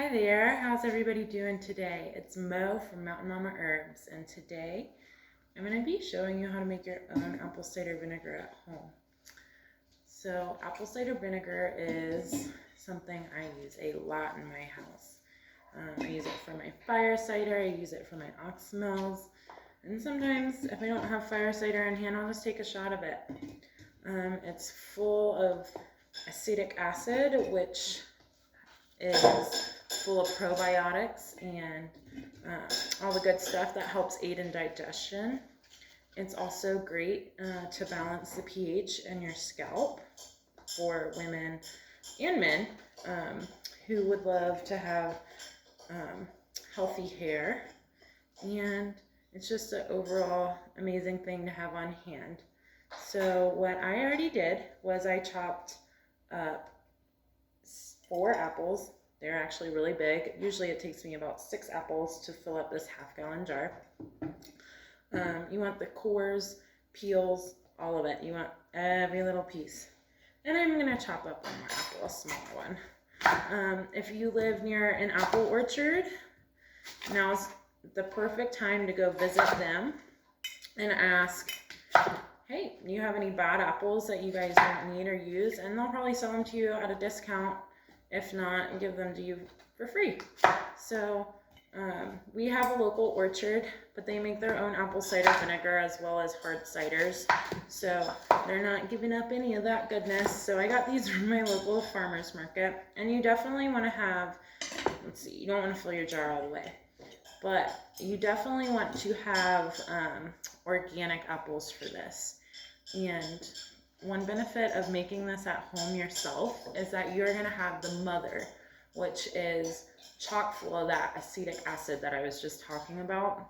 Hi there, how's everybody doing today? It's Mo from Mountain Mama Herbs, and today I'm going to be showing you how to make your own apple cider vinegar at home. So apple cider vinegar is something I use a lot in my house. I use it for my fire cider, I use it for my ox mills, and sometimes if I don't have fire cider in hand, I'll just take a shot of it. It's full of acetic acid, which is full of probiotics and all the good stuff that helps aid in digestion. It's also great to balance the pH in your scalp for women and men who would love to have healthy hair, and it's just an overall amazing thing to have on hand. So what I already did was I chopped up 4 apples. They're actually really big. Usually it takes me about 6 apples to fill up this half-gallon jar. You want the cores, peels, all of it. You want every little piece. And I'm going to chop up one more apple, a smaller one. If you live near an apple orchard, now's the perfect time to go visit them and ask, hey, do you have any bad apples that you guys don't need or use? And they'll probably sell them to you at a discount. If not, give them to you for free. So we have a local orchard, but they make their own apple cider vinegar as well as hard ciders. So they're not giving up any of that goodness. So I got these from my local farmer's market. And you definitely want to have, let's see, you don't want to fill your jar all the way, but you definitely want to have organic apples for this. And one benefit of making this at home yourself is that you're going to have the mother, which is chock full of that acetic acid that I was just talking about.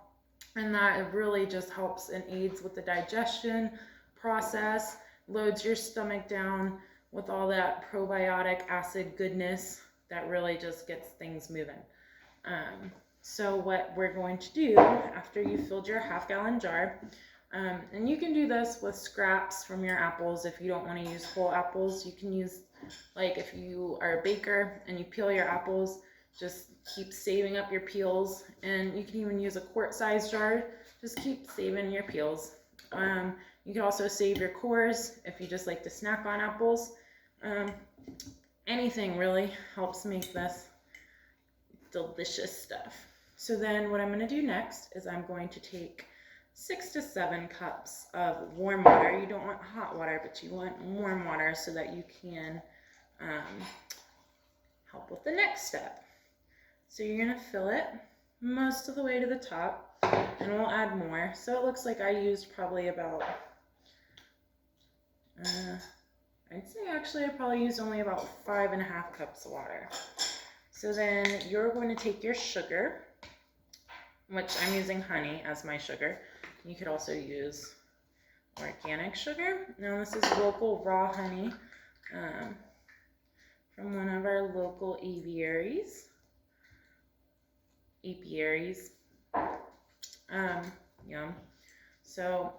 And that it really just helps and aids with the digestion process, loads your stomach down with all that probiotic acid goodness that really just gets things moving. So what we're going to do after you filled your half-gallon jar, and you can do this with scraps from your apples. If you don't want to use whole apples, you can use, like if you are a baker and you peel your apples, just keep saving up your peels. And you can even use a quart-sized jar. Just keep saving your peels. You can also save your cores if you just like to snack on apples. Anything really helps make this delicious stuff. So then what I'm going to do next is I'm going to take 6 to 7 cups of warm water. You don't want hot water, but you want warm water so that you can help with the next step. So you're going to fill it most of the way to the top, and we'll add more. So it looks like I used probably about, I'd say actually I probably used only about 5.5 cups of water. So then you're going to take your sugar, which I'm using honey as my sugar. You could also use organic sugar. Now this is local raw honey from one of our local apiaries. Yum. So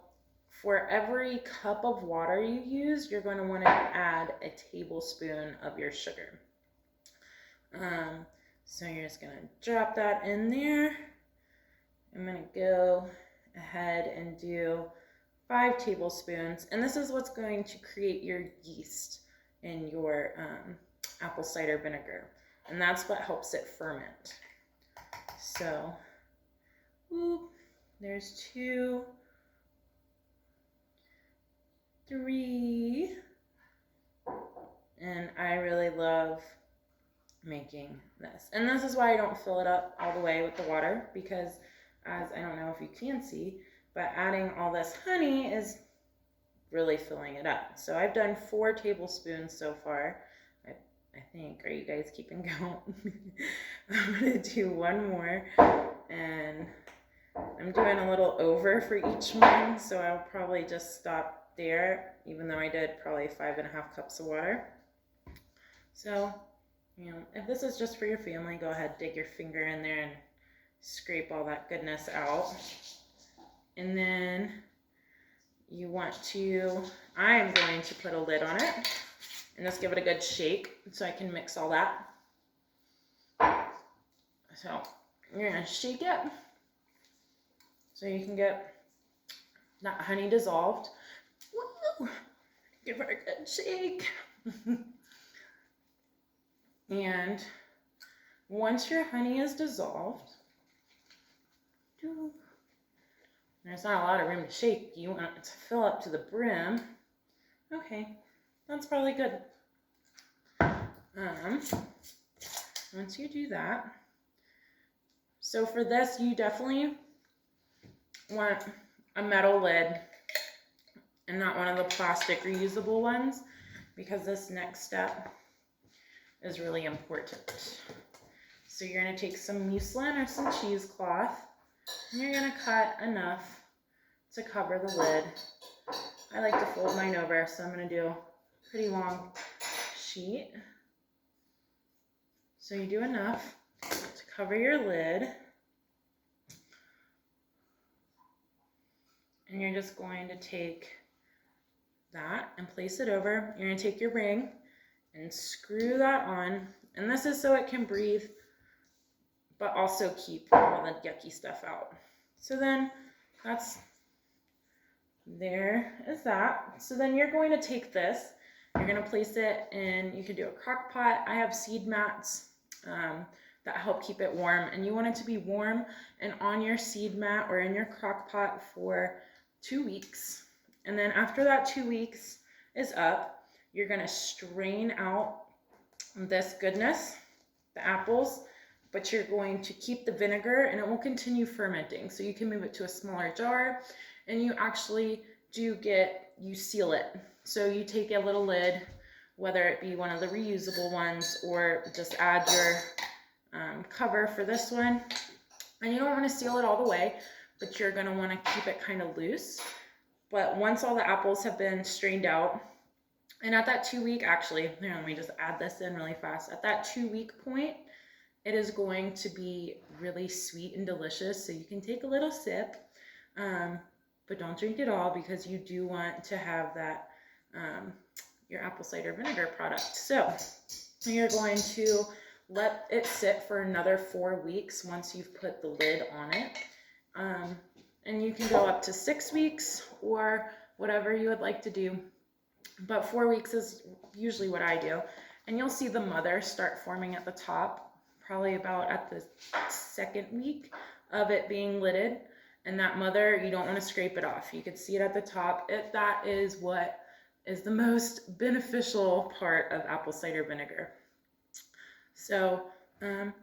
for every cup of water you use, you're going to want to add a tablespoon of your sugar. So you're just going to drop that in there. I'm going to go ahead and do 5 tablespoons, and this is what's going to create your yeast in your apple cider vinegar, and that's what helps it ferment. So there's 2, 3, and I really love making this, and this is why I don't fill it up all the way with the water, because as I don't know if you can see, but adding all this honey is really filling it up. So I've done 4 tablespoons so far, I think. Are you guys keeping count? I'm going to do 1 more, and I'm doing a little over for each one, so I'll probably just stop there, even though I did probably 5.5 cups of water. So, you know, if this is just for your family, go ahead, dig your finger in there and scrape all that goodness out. And then you want to, I'm going to put a lid on it and just give it a good shake so I can mix all that. So you're gonna shake it so you can get that honey dissolved. Woo! Give her a good shake. And once your honey is dissolved, there's not a lot of room to shake. You want it to fill up to the brim. Okay, that's probably good. Once you do that, so for this, you definitely want a metal lid and not one of the plastic reusable ones, because this next step is really important. So you're going to take some muslin or some cheesecloth, and you're going to cut enough to cover the lid. I like to fold mine over, so I'm going to do a pretty long sheet. So you do enough to cover your lid, and you're just going to take that and place it over. You're going to take your ring and screw that on, and this is so it can breathe but also keep all the yucky stuff out. So then there is that. So then you're going to take this, you're going to place it in, you can do a crock pot. I have seed mats that help keep it warm, and you want it to be warm and on your seed mat or in your crock pot for 2 weeks. And then after that 2 weeks is up, you're going to strain out this goodness, the apples, but you're going to keep the vinegar and it will continue fermenting. So you can move it to a smaller jar, and you actually you seal it. So you take a little lid, whether it be one of the reusable ones or just add your cover for this one. And you don't want to seal it all the way, but you're going to want to keep it kind of loose. But once all the apples have been strained out, and at that 2 week, actually, here, let me just add this in really fast. At that 2 week point, it is going to be really sweet and delicious. So you can take a little sip, but don't drink it all, because you do want to have that, your apple cider vinegar product. So you're going to let it sit for another 4 weeks once you've put the lid on it. And you can go up to 6 weeks or whatever you would like to do. But 4 weeks is usually what I do. And you'll see the mother start forming at the top, probably about at the 2nd week of it being lidded. And that mother, you don't want to scrape it off. You can see it at the top. That is what is the most beneficial part of apple cider vinegar. So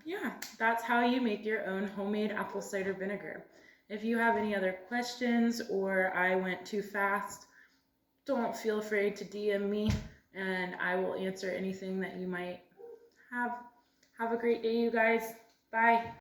yeah, that's how you make your own homemade apple cider vinegar. If you have any other questions or I went too fast, don't feel afraid to DM me, and I will answer anything that you might have. Have a great day, you guys. Bye.